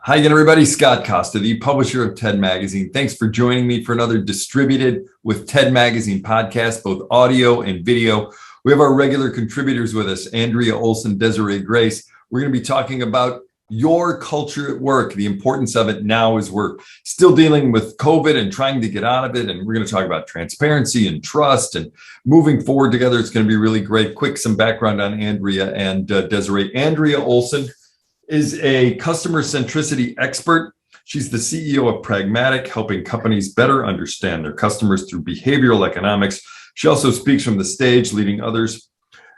Hi again, everybody. Scott Costa, the publisher of TED Magazine. Thanks for joining me for another Distributed with TED Magazine podcast, both audio and video. We have our regular contributors with us, Andrea Olson, Desiree Grace. We're going to be talking about your culture at work, the importance of it now as we're still dealing with COVID and trying to get out of it. And we're going to talk about transparency and trust and moving forward together. It's going to be really great. Quick, some background on Andrea and Desiree. Andrea Olson is a customer centricity expert. She's the CEO of Pragmatic, helping companies better understand their customers through behavioral economics. She also speaks from the stage, leading others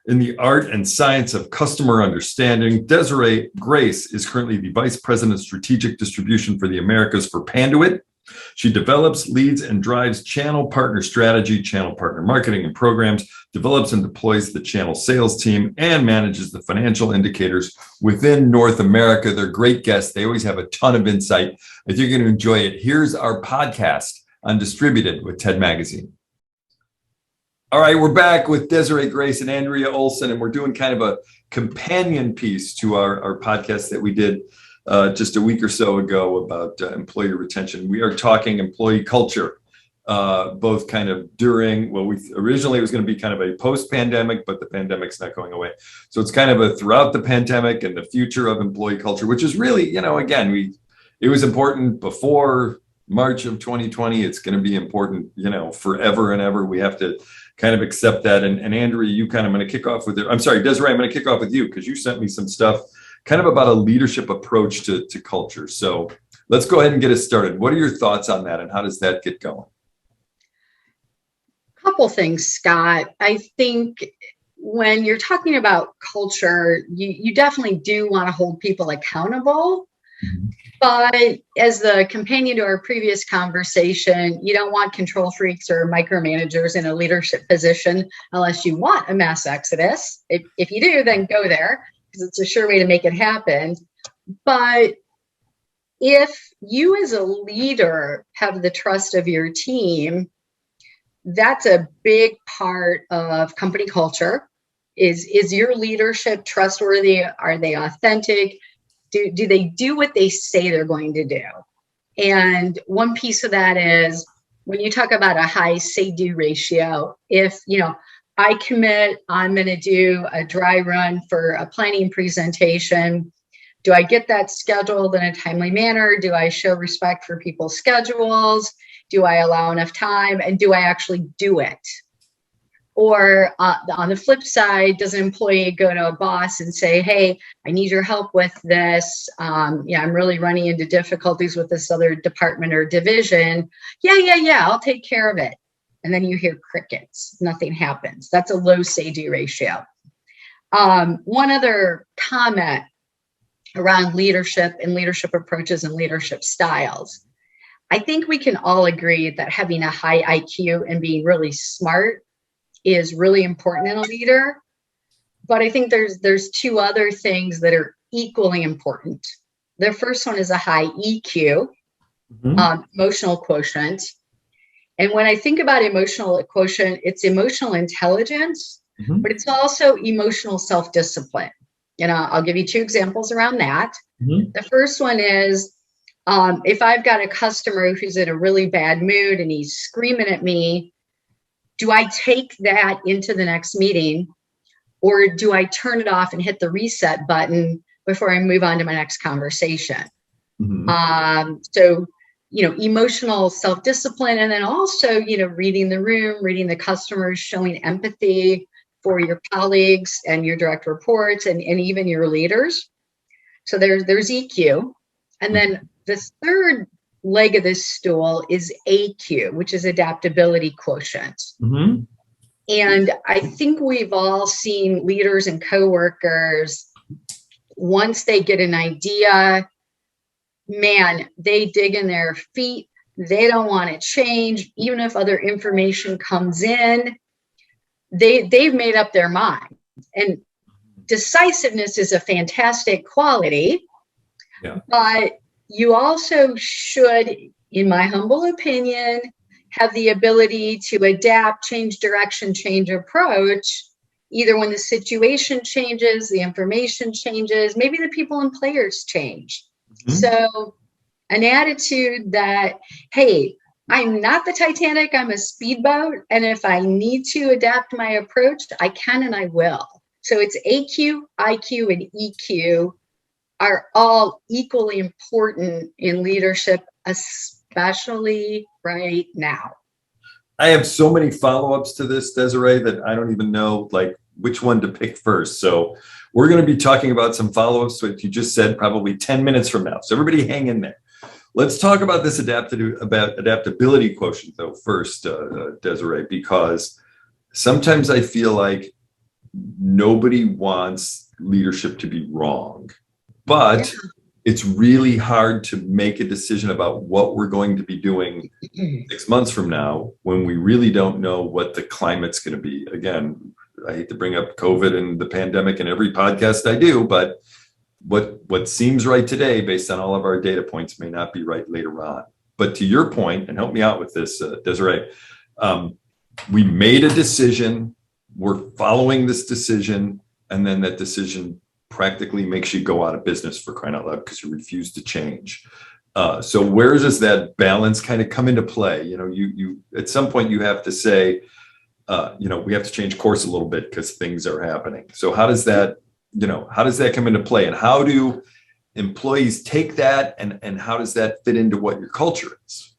in the art and science of customer understanding. Desiree Grace is currently the Vice President of Strategic Distribution for the Americas for Panduit. She develops, leads, and drives channel partner strategy, channel partner marketing and programs, develops and deploys the channel sales team, and manages the financial indicators within North America. They're great guests. They always have a ton of insight. I think you're going to enjoy it. Here's our podcast on Distributed with TED Magazine. All right, we're back with Desiree Grace and Andrea Olson, and we're doing kind of a companion piece to our podcast that we did just a week or so ago about employee retention. We are talking employee culture, both kind of during, well, originally it was going to be kind of a post-pandemic, but the pandemic's not going away. So it's kind of a throughout the pandemic and the future of employee culture, which is really, again, it was important before March of 2020. It's going to be important, forever and ever. We have to kind of accept that. And Andrea, I'm going to kick off with it. I'm sorry, Desiree, I'm going to kick off with you because you sent me some stuff kind of about a leadership approach to culture. So let's go ahead and get us started. What are your thoughts on that and how does that get going? Couple things, Scott. I think when you're talking about culture, you definitely do want to hold people accountable. Mm-hmm. But as the companion to our previous conversation, you don't want control freaks or micromanagers in a leadership position unless you want a mass exodus. If you do, then go there, because it's a sure way to make it happen. But if you as a leader have the trust of your team, that's a big part of company culture. Is your leadership trustworthy? Are they authentic? Do they do what they say they're going to do? And one piece of that is when you talk about a high say-do ratio, if, I commit, I'm going to do a dry run for a planning presentation. Do I get that scheduled in a timely manner? Do I show respect for people's schedules? Do I allow enough time? And do I actually do it? Or on the flip side, does an employee go to a boss and say, hey, I need your help with this. I'm really running into difficulties with this other department or division. Yeah, I'll take care of it. And then you hear crickets, nothing happens. That's a low say-do ratio. One other comment around leadership and leadership approaches and leadership styles. I think we can all agree that having a high IQ and being really smart is really important in a leader. But I think there's two other things that are equally important. The first one is a high EQ, emotional quotient. And when I think about emotional quotient, it's emotional intelligence, but it's also emotional self-discipline. I'll give you two examples around that. The first one is if I've got a customer who's in a really bad mood and he's screaming at me, do I take that into the next meeting, or do I turn it off and hit the reset button before I move on to my next conversation? So, emotional self-discipline, and then also, reading the room, reading the customers, showing empathy for your colleagues and your direct reports and even your leaders. So there's EQ. And then the third leg of this stool is AQ, which is adaptability quotient. And I think we've all seen leaders and coworkers, once they get an idea, man, they dig in their feet. They don't want to change. Even if other information comes in, they've made up their mind. And decisiveness is a fantastic quality, but you also should, in my humble opinion, have the ability to adapt, change direction, change approach, either when the situation changes, the information changes, maybe the people and players change. So an attitude that, hey, I'm not the Titanic, I'm a speedboat. And if I need to adapt my approach, I can and I will. So it's AQ, IQ, and EQ are all equally important in leadership, especially right now. I have so many follow-ups to this, Desiree, that I don't even know like which one to pick first. So we're going to be talking about some follow-ups, what you just said, probably 10 minutes from now. So everybody hang in there. Let's talk about this adaptability quotient, though, first, Desiree, because sometimes I feel like nobody wants leadership to be wrong, but it's really hard to make a decision about what we're going to be doing 6 months from now when we really don't know what the climate's going to be. Again, I hate to bring up COVID and the pandemic in every podcast I do, but what seems right today based on all of our data points may not be right later on. But to your point, and help me out with this, Desiree, we made a decision, we're following this decision, and then that decision practically makes you go out of business, for crying out loud, because you refuse to change. So where does that balance kind of come into play? You at some point you have to say, we have to change course a little bit because things are happening. So how does that come into play, and how do employees take that, and how does that fit into what your culture is?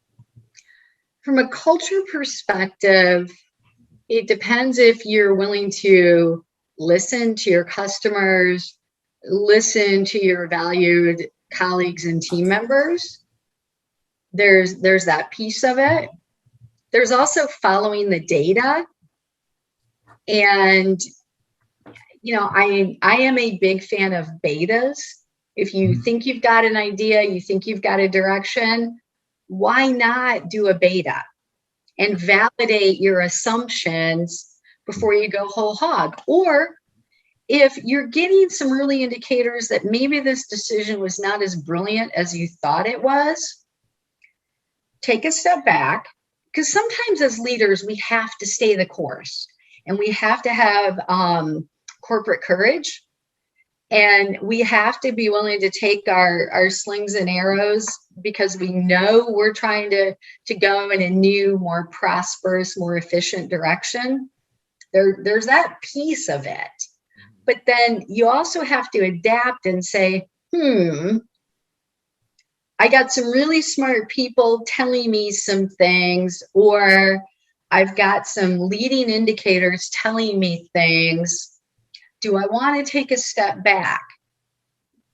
From a culture perspective, it depends if you're willing to listen to your customers, listen to your valued colleagues and team members. There's that piece of it. There's also following the data. And, I am a big fan of betas. If you think you've got an idea, you think you've got a direction, why not do a beta and validate your assumptions before you go whole hog? Or if you're getting some early indicators that maybe this decision was not as brilliant as you thought it was, take a step back, because sometimes as leaders, we have to stay the course, and we have to have corporate courage, and we have to be willing to take our slings and arrows, because we know we're trying to go in a new, more prosperous, more efficient direction. There's that piece of it. But then you also have to adapt and say, I got some really smart people telling me some things, or I've got some leading indicators telling me things. Do I want to take a step back?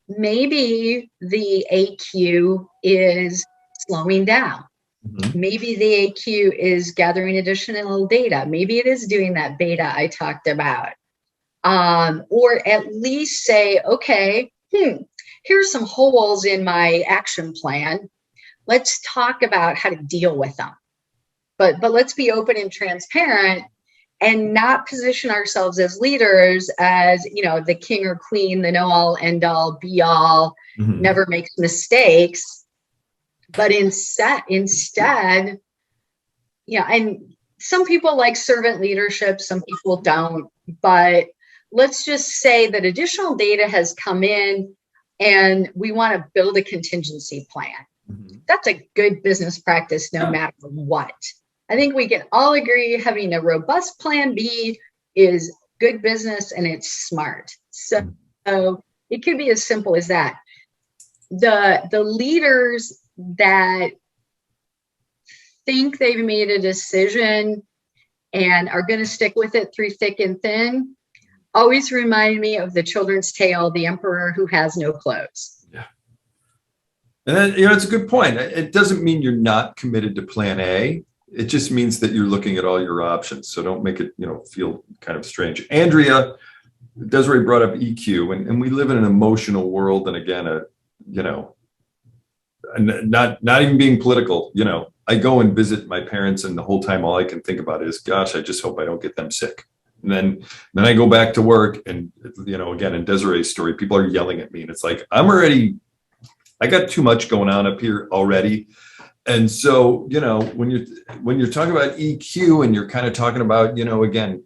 Maybe the AQ is slowing down. Maybe the AQ is gathering additional data. Maybe it is doing that beta I talked about. Or at least say, okay, here's some holes in my action plan. Let's talk about how to deal with them. But let's be open and transparent, and not position ourselves as leaders as, the king or queen, the know-all, end-all, be-all, never makes mistakes. But instead, and some people like servant leadership, some people don't. But let's just say that additional data has come in and we want to build a contingency plan. That's a good business practice no matter what. I think we can all agree having a robust plan B is good business, and it's smart. So it could be as simple as that. The leaders that think they've made a decision and are going to stick with it through thick and thin always remind me of the children's tale, The Emperor Who Has No Clothes. Yeah. And then, it's a good point. It doesn't mean you're not committed to plan A. It just means that you're looking at all your options. So don't make it, feel kind of strange. Andrea, Desiree brought up EQ, and we live in an emotional world. And again, not even being political, I go and visit my parents, and the whole time all I can think about is, gosh, I just hope I don't get them sick. And then I go back to work, and again, in Desiree's story, people are yelling at me, and it's like, I got too much going on up here already. And so, when you're talking about EQ, and you're kind of talking about, again,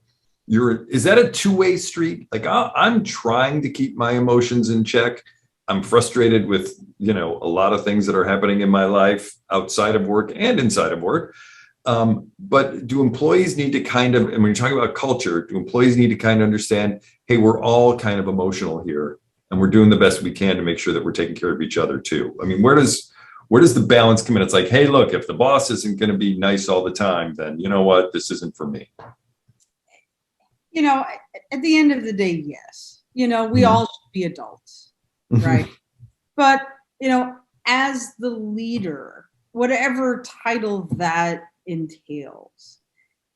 is that a two-way street? Like, I'm trying to keep my emotions in check. I'm frustrated with, a lot of things that are happening in my life outside of work and inside of work. But do employees need to kind of, and when you're talking about culture, do employees need to kind of understand, hey, we're all kind of emotional here and we're doing the best we can to make sure that we're taking care of each other too? I mean, where does the balance come in? It's like, hey, look, if the boss isn't going to be nice all the time, then you know what, this isn't for me. At the end of the day, yes, we all should be adults, right? But, as the leader, whatever title that entails,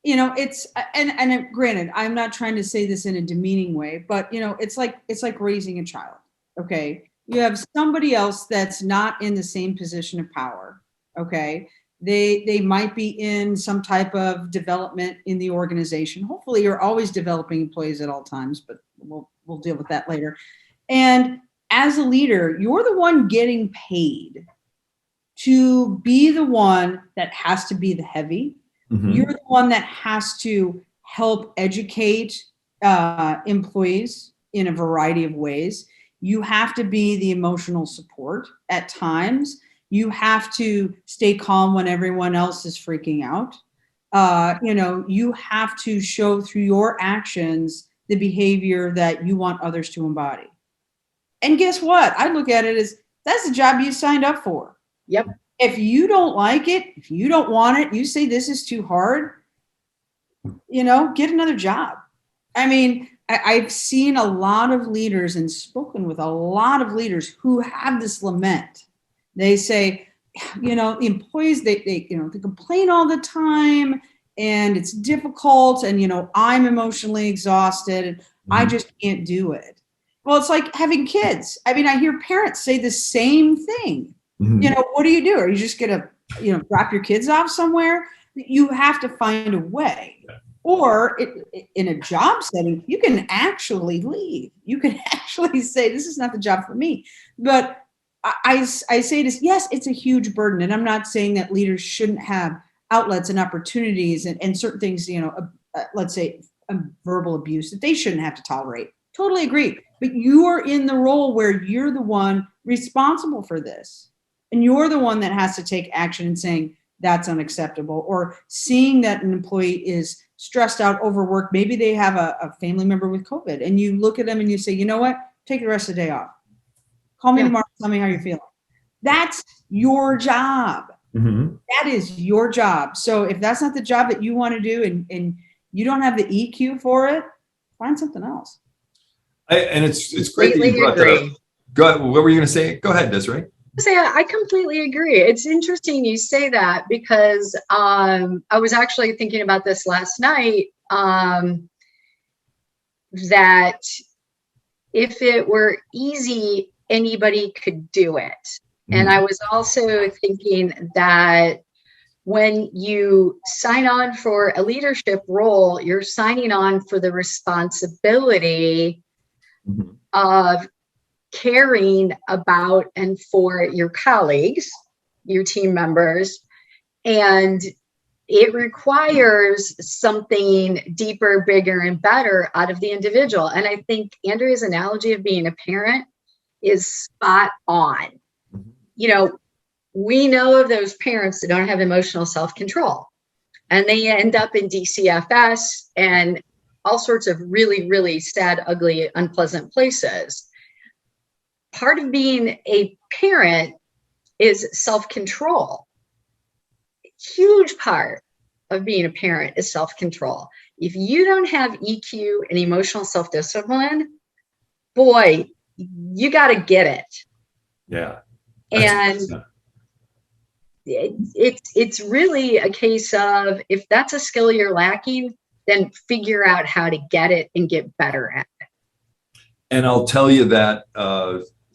it's, and granted, I'm not trying to say this in a demeaning way, but, it's like raising a child. Okay. You have somebody else that's not in the same position of power. Okay. They might be in some type of development in the organization. Hopefully you're always developing employees at all times, but we'll deal with that later. And as a leader, you're the one getting paid to be the one that has to be the heavy. Mm-hmm. You're the one that has to help educate employees in a variety of ways. You have to be the emotional support at times. You have to stay calm when everyone else is freaking out. You have to show through your actions the behavior that you want others to embody. And guess what? I look at it as that's the job you signed up for. Yep. If you don't like it, if you don't want it, you say this is too hard, get another job. I mean, I've seen a lot of leaders and spoken with a lot of leaders who have this lament. They say, the employees, they complain all the time and it's difficult. And, I'm emotionally exhausted and I just can't do it. Well, it's like having kids. I mean, I hear parents say the same thing. Mm-hmm. What do you do? Are you just going to, drop your kids off somewhere? You have to find a way. Yeah. Or in a job setting, you can actually leave. You can actually say, this is not the job for me. But I say this, yes, it's a huge burden. And I'm not saying that leaders shouldn't have outlets and opportunities and certain things, let's say verbal abuse that they shouldn't have to tolerate. Totally agree. But you are in the role where you're the one responsible for this. And you're the one that has to take action and saying that's unacceptable, or seeing that an employee is stressed out, overworked. Maybe they have a family member with COVID and you look at them and you say, you know what, take the rest of the day off. Call me tomorrow, tell me how you're feeling. That's your job. Mm-hmm. That is your job. So if that's not the job that you want to do and you don't have the EQ for it, find something else. And it's great that you brought that up. Go ahead. What were you going to say? Go ahead, Desiree. I completely agree. It's interesting you say that because I was actually thinking about this last night, that if it were easy, anybody could do it. Mm-hmm. And I was also thinking that when you sign on for a leadership role, you're signing on for the responsibility mm-hmm. of caring about and for your colleagues, your team members, and it requires something deeper, bigger, and better out of the individual. And I think Andrea's analogy of being a parent is spot on. Mm-hmm. We know of those parents that don't have emotional self-control, and they end up in DCFS and all sorts of really, really sad, ugly, unpleasant places. Part of being a parent is self-control. Huge part of being a parent is self-control. If you don't have EQ and emotional self-discipline, boy, you got to get it. Yeah. And it's really a case of, if that's a skill you're lacking, then figure out how to get it and get better at it. And I'll tell you that,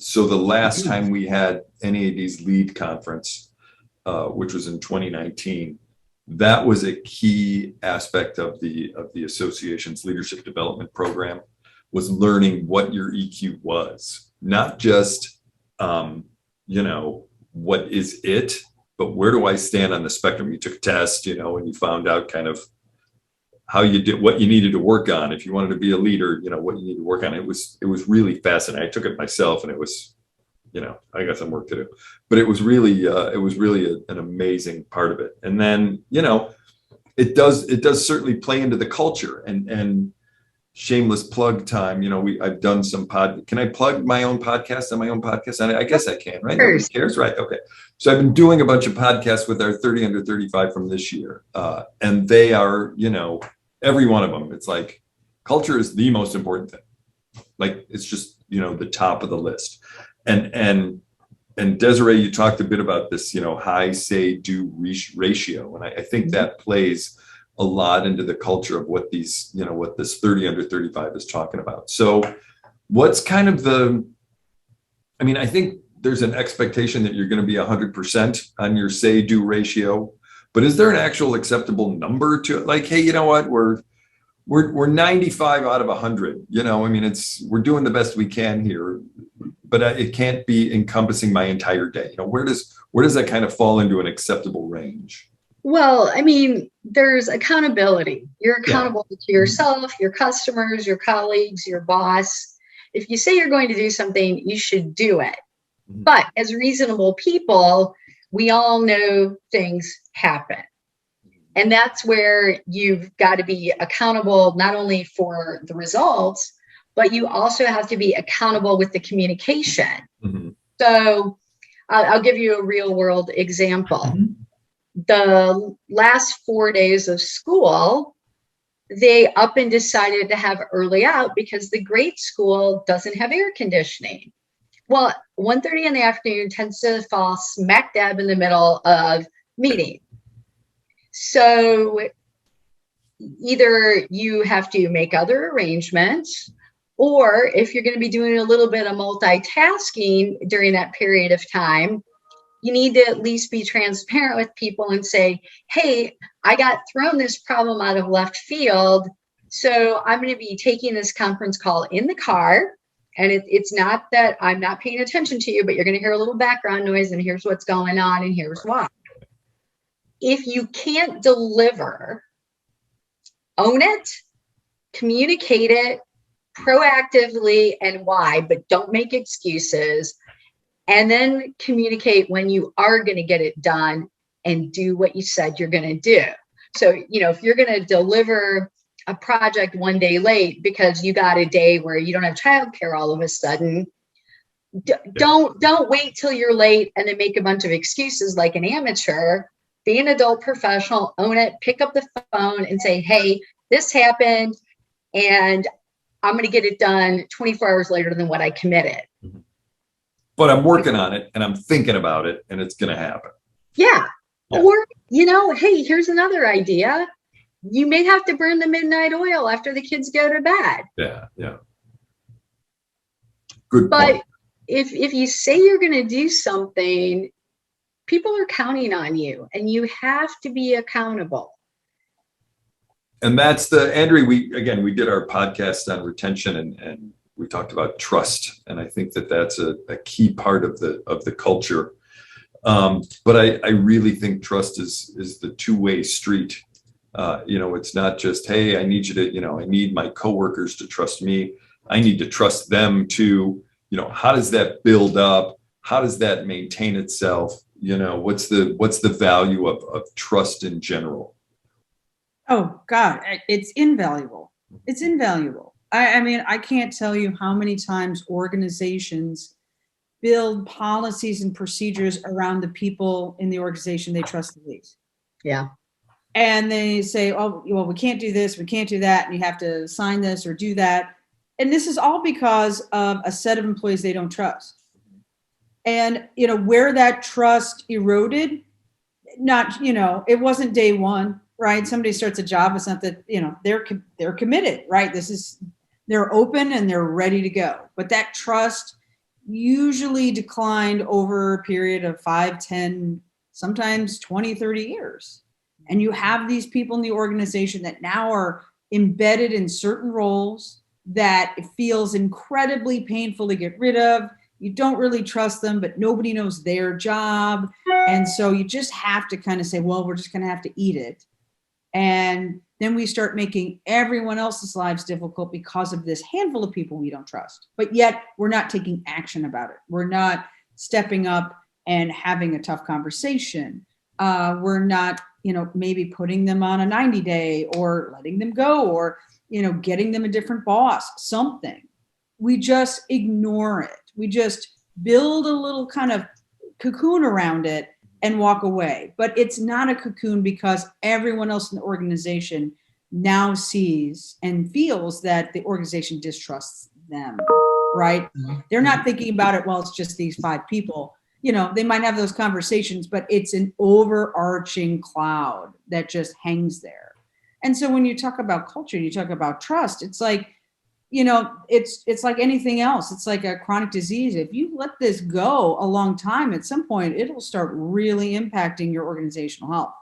so the last time we had NEAD's lead conference, which was in 2019, that was a key aspect of the association's leadership development program, was learning what your EQ was, not just, what is it, but where do I stand on the spectrum? You took a test, and you found out kind of how you did, what you needed to work on. If you wanted to be a leader, what you need to work on. It was really fascinating. I took it myself and it was I got some work to do, but it was really an amazing part of it. And then, it does certainly play into the culture, and shameless plug time. I've done some can I plug my own podcast on my own podcast? I guess I can, right? Nobody cares, right? Okay. So I've been doing a bunch of podcasts with our 30 under 35 from this year. And they are, every one of them, it's like culture is the most important thing. Like, it's just, the top of the list. And Desiree, you talked a bit about this, high say do ratio. And I think that plays a lot into the culture of what what this 30 under 35 is talking about. So what's kind of I think there's an expectation that you're going to be 100% on your say do ratio, but is there an actual acceptable number to it? Like, hey, you know what? We're 95 out of 100, we're doing the best we can here, but it can't be encompassing my entire day. Where does that kind of fall into an acceptable range? Well, there's accountability. You're accountable to yourself, your customers, your colleagues, your boss. If you say you're going to do something, you should do it. Mm-hmm. But as reasonable people, we all know things happen. And that's where you've got to be accountable, not only for the results, but you also have to be accountable with the communication. Mm-hmm. So I'll give you a real world example. Mm-hmm. The last 4 days of school, they up and decided to have early out because the grade school doesn't have air conditioning. Well, 1:30 in the afternoon tends to fall smack dab in the middle of meeting. So either you have to make other arrangements, or if you're going to be doing a little bit of multitasking during that period of time, you need to at least be transparent with people and say, hey, I got thrown this problem out of left field, so I'm going to be taking this conference call in the car. And it's not that I'm not paying attention to you, but you're going to hear a little background noise, and here's what's going on, and here's why. If you can't deliver, own it, communicate it proactively and why, but don't make excuses. And then communicate when you are going to get it done and do what you said you're going to do. So, if you're going to deliver a project 1 day late because you got a day where you don't have childcare all of a sudden, don't wait till you're late and then make a bunch of excuses like an amateur. Be an adult professional, own it, pick up the phone and say, hey, this happened and I'm going to get it done 24 hours later than what I committed. But I'm working on it and I'm thinking about it and it's going to happen. Yeah. Or, hey, here's another idea. You may have to burn the midnight oil after the kids go to bed. Yeah. Good point. But if you say you're going to do something, people are counting on you and you have to be accountable. And that's Andrea, we did our podcast on retention and we talked about trust. And I think that's a key part of the culture. But I really think trust is the two-way street. It's not just, hey, I need you to, I need my coworkers to trust me. I need to trust them too. How does that build up? How does that maintain itself? What's the value of trust in general? Oh God, it's invaluable. It's invaluable. I can't tell you how many times organizations build policies and procedures around the people in the organization they trust the least. Yeah. And they say, oh, well, we can't do this, we can't do that, and you have to sign this or do that. And this is all because of a set of employees they don't trust. And, where that trust eroded, it wasn't day one, right? Somebody starts a job, it's not that, they're committed, right? They're open and they're ready to go. But that trust usually declined over a period of 5, 10, sometimes 20, 30 years. And you have these people in the organization that now are embedded in certain roles that it feels incredibly painful to get rid of. You don't really trust them, but nobody knows their job. And so you just have to kind of say, well, we're just going to have to eat it. And then we start making everyone else's lives difficult because of this handful of people we don't trust. But yet we're not taking action about it. We're not stepping up and having a tough conversation. We're not, maybe putting them on a 90-day or letting them go or, getting them a different boss, something. We just ignore it. We just build a little kind of cocoon around it and walk away. But it's not a cocoon because everyone else in the organization now sees and feels that the organization distrusts them, right? They're not thinking about it, well, it's just these 5 people. They might have those conversations, but it's an overarching cloud that just hangs there. And so when you talk about culture, you talk about trust, it's like, it's like anything else. It's like a chronic disease. If you let this go a long time, at some point, it'll start really impacting your organizational health.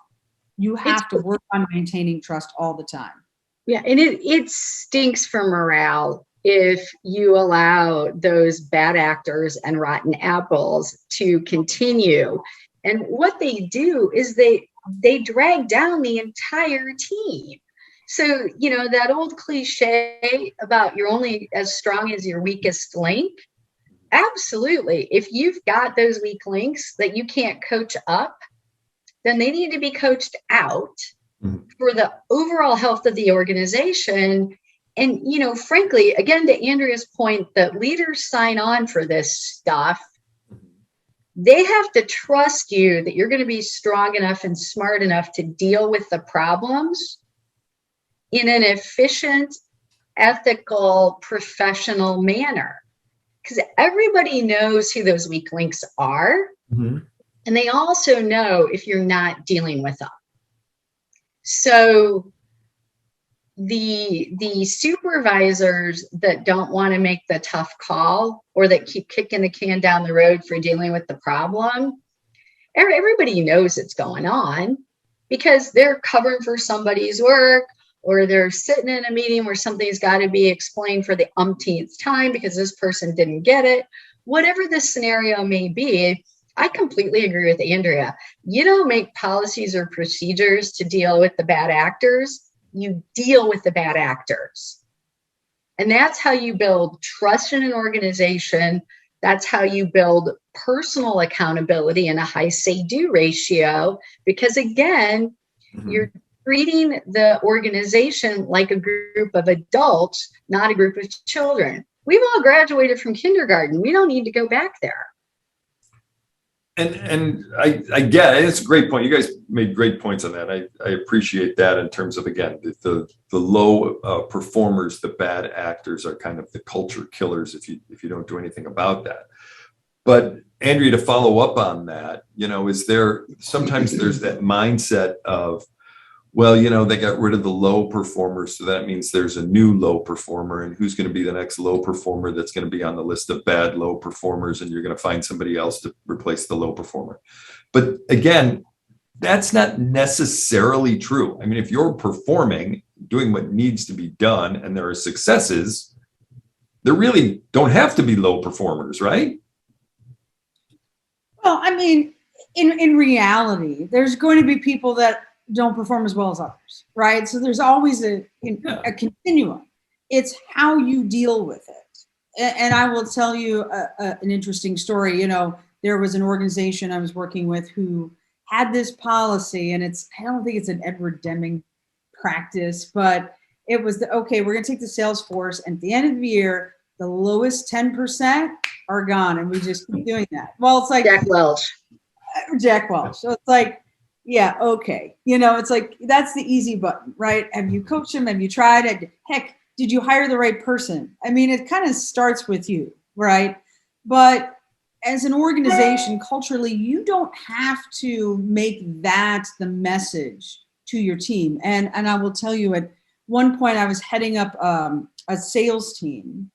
You have to work on maintaining trust all the time. Yeah, and it stinks for morale if you allow those bad actors and rotten apples to continue. And what they do is they drag down the entire team. So, that old cliche about you're only as strong as your weakest link. Absolutely. If you've got those weak links that you can't coach up, then they need to be coached out for the overall health of the organization. And, frankly, again, to Andrea's point, that leaders sign on for this stuff. They have to trust you that you're going to be strong enough and smart enough to deal with the problems in an efficient, ethical, professional manner. Because everybody knows who those weak links are. And they also know if you're not dealing with them. So the supervisors that don't want to make the tough call or that keep kicking the can down the road for dealing with the problem, everybody knows it's going on because they're covering for somebody's work, or they're sitting in a meeting where something's got to be explained for the umpteenth time because this person didn't get it. Whatever the scenario may be, I completely agree with Andrea. You don't make policies or procedures to deal with the bad actors. You deal with the bad actors. And that's how you build trust in an organization. That's how you build personal accountability and a high say-do ratio. Because again, you're treating the organization like a group of adults, not a group of children. We've all graduated from kindergarten. We don't need to go back there. And I get it. It's a great point. You guys made great points on that. I appreciate that in terms of, again, the low performers, the bad actors are kind of the culture killers if you don't do anything about that. But Andrea, to follow up on that, sometimes there's that mindset of, well, they got rid of the low performers, so that means there's a new low performer, and who's going to be the next low performer that's going to be on the list of bad low performers, and you're going to find somebody else to replace the low performer. But again, that's not necessarily true. I mean, if you're performing, doing what needs to be done, and there are successes, there really don't have to be low performers, right? Well, I mean, in reality, there's going to be people that don't perform as well as others, right? So there's always a continuum. It's how you deal with it. And I will tell you an interesting story. There was an organization I was working with who had this policy, and I don't think it's an Edward Deming practice, but it was okay, we're going to take the sales force, and at the end of the year, the lowest 10% are gone, and we just keep doing that. Well, it's like Jack Welch. So it's like, yeah, okay. It's like, that's the easy button, right? Have you coached them? Have you tried it? Heck, did you hire the right person? I mean, it kind of starts with you, right? But as an organization, culturally, you don't have to make that the message to your team. And I will tell you, at one point I was heading up a sales team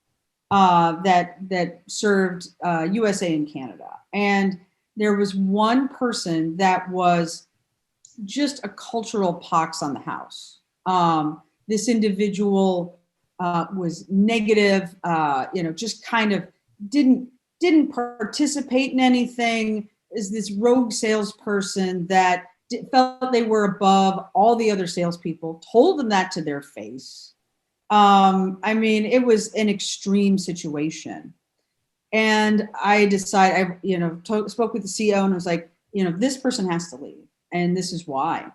that served USA and Canada. And there was one person that was just a cultural pox on the house. This individual was negative, just kind of didn't participate in anything. Is this rogue salesperson that felt they were above all the other salespeople, told them that to their face. I mean, it was an extreme situation. And I decided, spoke with the CEO and was like, this person has to leave, and this is why.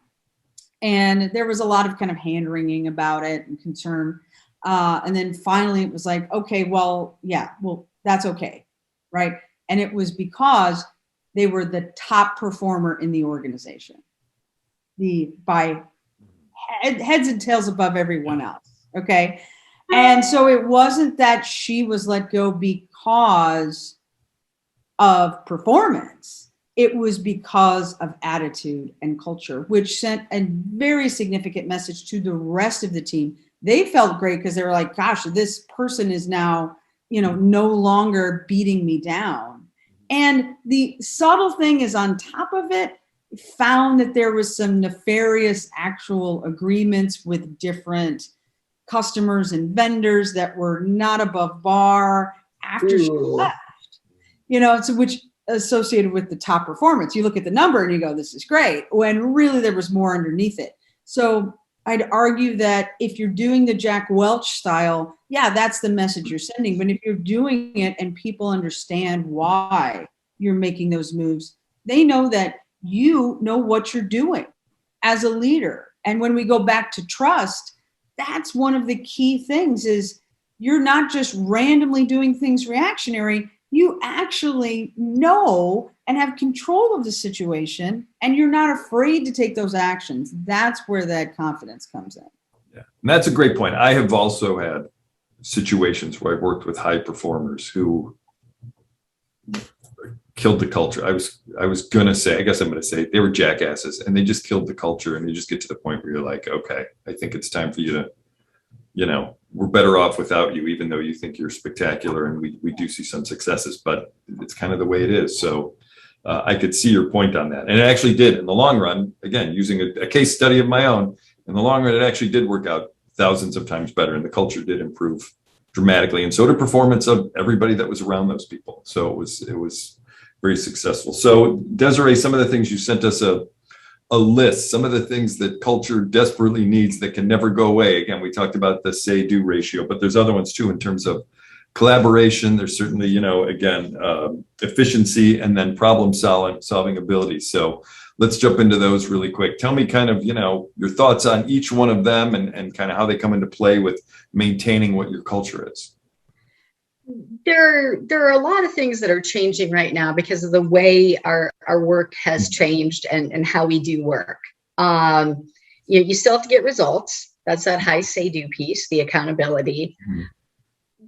And there was a lot of kind of hand wringing about it and concern. And then finally it was like, okay, well, that's okay. Right. And it was because they were the top performer in the organization, by heads and tails above everyone else. Okay. And so it wasn't that she was let go because of performance. It was because of attitude and culture, which sent a very significant message to the rest of the team. They felt great because they were like, gosh, this person is now, no longer beating me down. And the subtle thing is, on top of it, found that there was some nefarious actual agreements with different customers and vendors that were not above bar after she left, so which associated with the top performance. You look at the number and you go, this is great, when really there was more underneath it. So I'd argue that if you're doing the Jack Welch style, that's the message you're sending. But if you're doing it and people understand why you're making those moves, they know that you know what you're doing as a leader. And when we go back to trust, that's one of the key things, is you're not just randomly doing things reactionary. You actually know and have control of the situation, and you're not afraid to take those actions. That's where that confidence comes in. Yeah, and that's a great point. I have also had situations where I've worked with high performers who killed the culture. I was gonna say, I guess I'm gonna say, they were jackasses, and they just killed the culture. And you just get to the point where you're like, okay, I think it's time for you to, we're better off without you, even though you think you're spectacular. And we do see some successes, but it's kind of the way it is. So I could see your point on that. And it actually did in the long run, again, using a case study of my own, in the long run, it actually did work out thousands of times better. And the culture did improve dramatically. And so did performance of everybody that was around those people. So it was very successful. So Desiree, some of the things you sent us a list, some of the things that culture desperately needs that can never go away. Again, we talked about the say-do ratio, but there's other ones too in terms of collaboration. There's certainly, efficiency, and then problem solving ability. So let's jump into those really quick. Tell me kind of, your thoughts on each one of them and kind of how they come into play with maintaining what your culture is. There are a lot of things that are changing right now because of the way our work has changed and how we do work. You still have to get results. That's that high say-do piece, the accountability. Mm-hmm.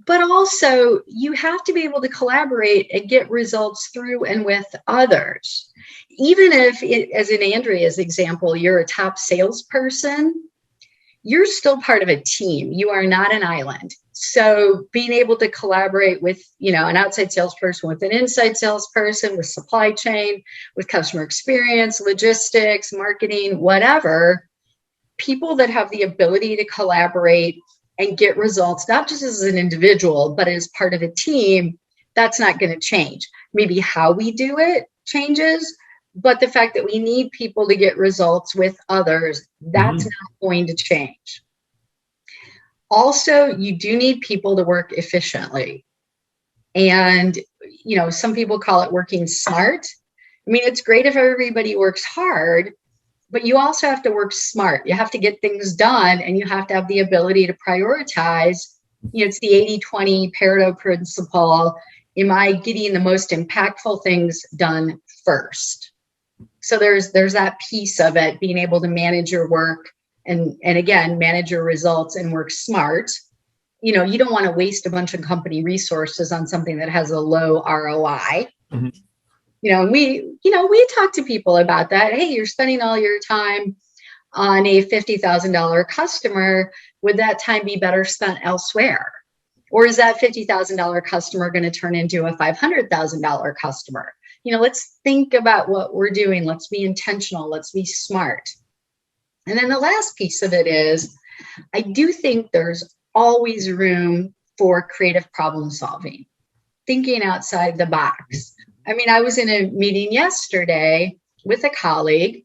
But also, you have to be able to collaborate and get results through and with others. Even if, as in Andrea's example, you're a top salesperson, you're still part of a team. You are not an island. So being able to collaborate with, an outside salesperson, with an inside salesperson, with supply chain, with customer experience, logistics, marketing, whatever, people that have the ability to collaborate and get results, not just as an individual, but as part of a team, that's not going to change. Maybe how we do it changes, but the fact that we need people to get results with others, that's not going to change. Also, you do need people to work efficiently. And, some people call it working smart. I mean, it's great if everybody works hard, but you also have to work smart. You have to get things done, and you have to have the ability to prioritize. It's the 80-20 Pareto principle. Am I getting the most impactful things done first? So there's that piece of it, being able to manage your work and again, manage your results and work smart. You don't want to waste a bunch of company resources on something that has a low ROI. Mm-hmm. We talk to people about that. Hey, you're spending all your time on a $50,000 customer. Would that time be better spent elsewhere? Or is that $50,000 customer going to turn into a $500,000 customer? Let's think about what we're doing. Let's be intentional. Let's be smart. And then the last piece of it is, I do think there's always room for creative problem solving, thinking outside the box. I mean, I was in a meeting yesterday with a colleague,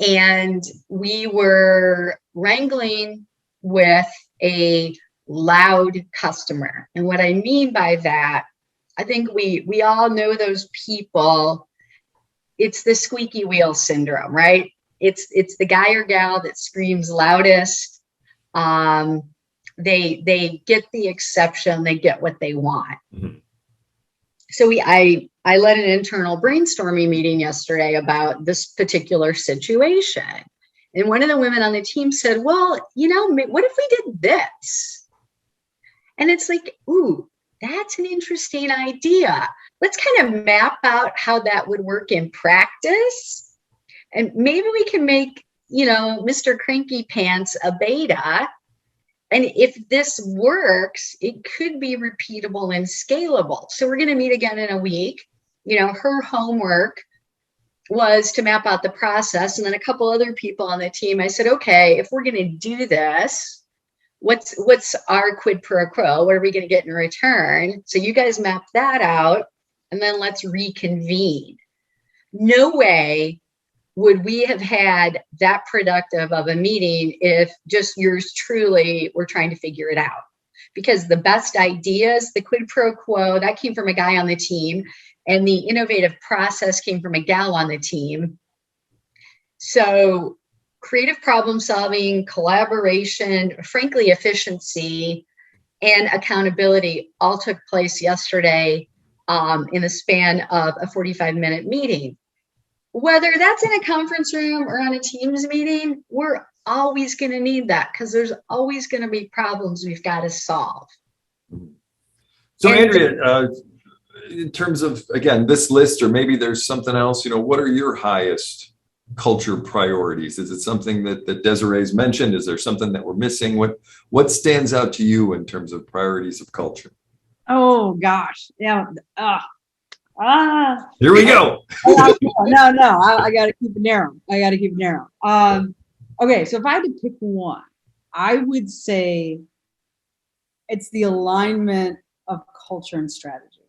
and we were wrangling with a loud customer. And what I mean by that I think we all know those people. It's the squeaky wheel syndrome, right? It's the guy or gal that screams loudest. They get the exception, they get what they want. Mm-hmm. So I led an internal brainstorming meeting yesterday about this particular situation. And one of the women on the team said, well, what if we did this? And it's like, ooh, that's an interesting idea. Let's kind of map out how that would work in practice. And maybe we can make, Mr. Cranky Pants a beta. And if this works, it could be repeatable and scalable. So we're going to meet again in a week. Her homework was to map out the process. And then a couple other people on the team, I said, okay, if we're going to do this, what's our quid pro quo? What are we going to get in return? So you guys map that out, and then let's reconvene. No way would we have had that productive of a meeting if just yours truly were trying to figure it out. Because the best ideas, the quid pro quo, that came from a guy on the team, and the innovative process came from a gal on the team. So creative problem solving, collaboration, frankly, efficiency, and accountability all took place yesterday in the span of a 45-minute meeting. Whether that's in a conference room or on a Teams meeting, we're always going to need that because there's always going to be problems we've got to solve. So, Andrea, in terms of, again, this list, or maybe there's something else, what are your highest culture priorities? Is it something that Desiree's mentioned? Is there something that we're missing? What stands out to you in terms of priorities of culture? Oh gosh, yeah. Here we go. No. I got to keep it narrow. Okay, so if I had to pick one, I would say it's the alignment of culture and strategy.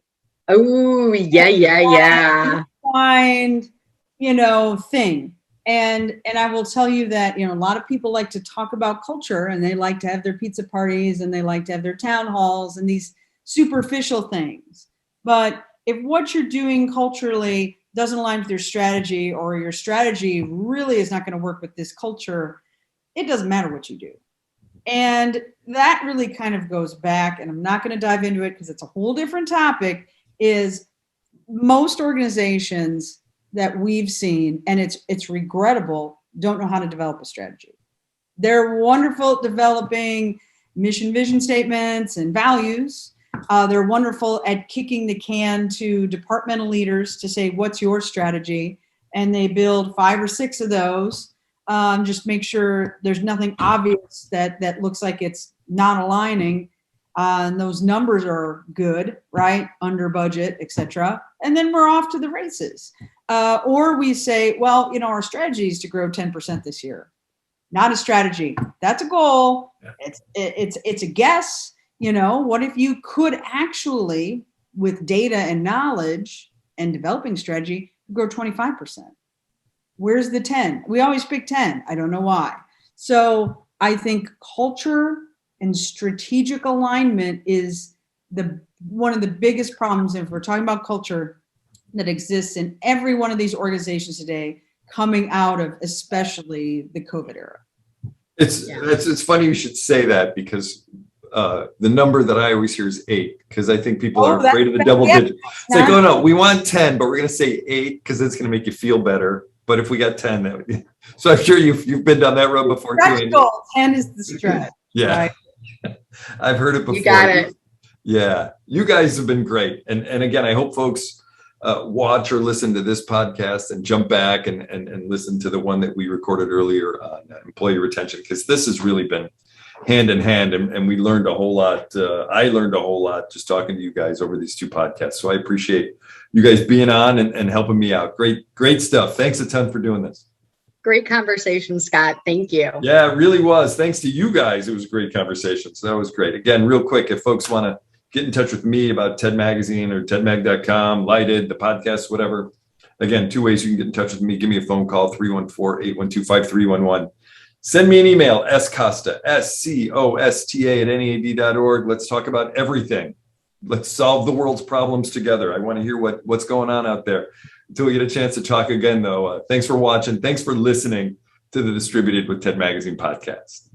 Oh, yeah. Find, thing. And I will tell you that, a lot of people like to talk about culture, and they like to have their pizza parties, and they like to have their town halls and these superficial things. But if what you're doing culturally doesn't align with your strategy, or your strategy really is not going to work with this culture, it doesn't matter what you do. And that really kind of goes back, and I'm not going to dive into it because it's a whole different topic, is most organizations that we've seen, and it's regrettable, don't know how to develop a strategy. They're wonderful at developing mission, vision statements and values. They're wonderful at kicking the can to departmental leaders to say, what's your strategy? And they build 5 or 6 of those. Just make sure there's nothing obvious that looks like it's not aligning. And those numbers are good, right? Under budget, etc. And then we're off to the races. Or we say, well, our strategy is to grow 10% this year. Not a strategy. That's a goal. Yeah. It's a guess. What if you could actually, with data and knowledge and developing strategy, grow 25%? Where's the 10? We always pick 10. I don't know why. So I think culture and strategic alignment is one of the biggest problems, if we're talking about culture, that exists in every one of these organizations today, coming out of especially the COVID era. It's funny you should say that, because the number that I always hear is 8, because I think people are afraid of the double digit. It's like, oh no, we want 10, but we're going to say 8 because it's going to make you feel better. But if we got 10, so I'm sure you've been down that road before too. Goal. 10 is the stretch. Yeah, right? I've heard it before. You got it. Yeah, you guys have been great, and again, I hope folks watch or listen to this podcast and jump back and listen to the one that we recorded earlier on employee retention, because this has really been hand in hand, and we learned a whole lot. I learned a whole lot just talking to you guys over these 2 podcasts. So I appreciate you guys being on and helping me out. Great stuff. Thanks a ton for doing this. Great conversation, Scott. Thank you. Yeah, it really was. Thanks to you guys. It was a great conversation. So that was great. Again, real quick, if folks want to get in touch with me about TED Magazine or tedmag.com, Lighted, the podcast, whatever. Again, 2 ways you can get in touch with me. Give me a phone call, 314-812-5311. Send me an email, scosta, SCOSTA @NEAD.org. Let's talk about everything let's solve the world's problems together. I want to hear what's going on out there. Until we get a chance to talk again, though, thanks for watching. Thanks for listening to the Distributed with TED Magazine podcast.